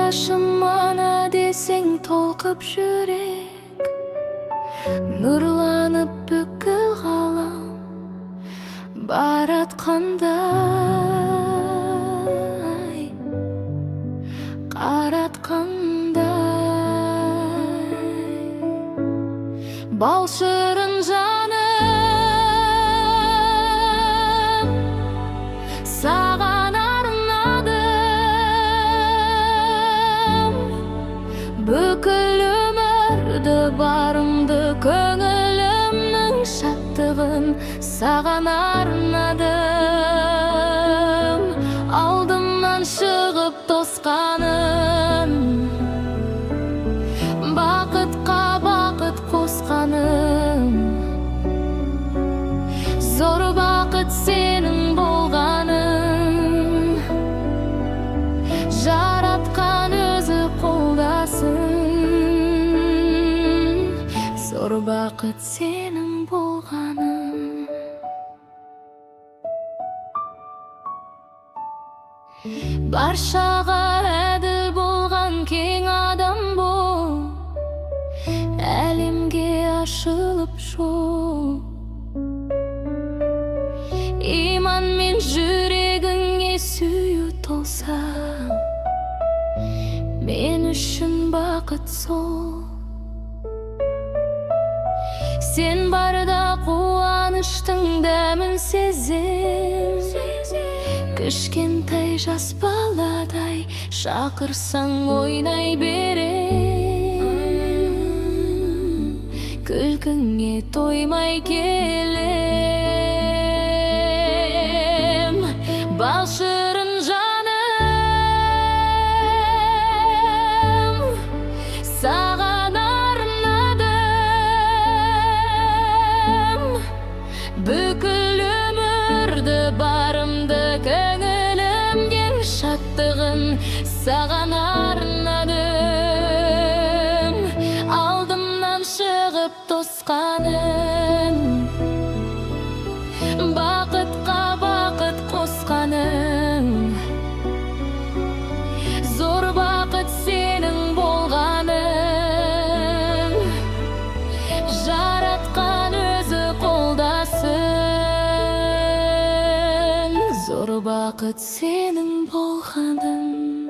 жолдашым мана десең толқып жүрек, нұрланып бүкіл ғалам баратқандай, қаратқандай. Бал шырын жаным саған арнадым, бүкіл өмірді барымды көңілімнің шаттығын саған арнадым. Алдымнан шығып тосқаным, бақытқа бақыт қосқаным, зор бақыт сенің болғаның, жаратқан өзі қолдасын, зор бақыт сенің болғаның. Баршаға әділ болған кең адам бол, әлемге ашылып жол. Иманмен жүрегіңе сүю толса, мен үшін бақыт сол. Сен барда қуаныштың дәмін сезем, кішкентай жас баладай шақырсаң ойнай берем, күлкіңе тоймай келем. Бал шырын жаным саған арнадым, бүкіл өмірді барымды көңілімнің шаттығын саған арнадым. Алдымнан шығып тосқаным, бақытқа бақыт қосқаным, зор бақыт сенің болғаның, жаратқан өзі қолдасын, зор бақыт сенің болғаның.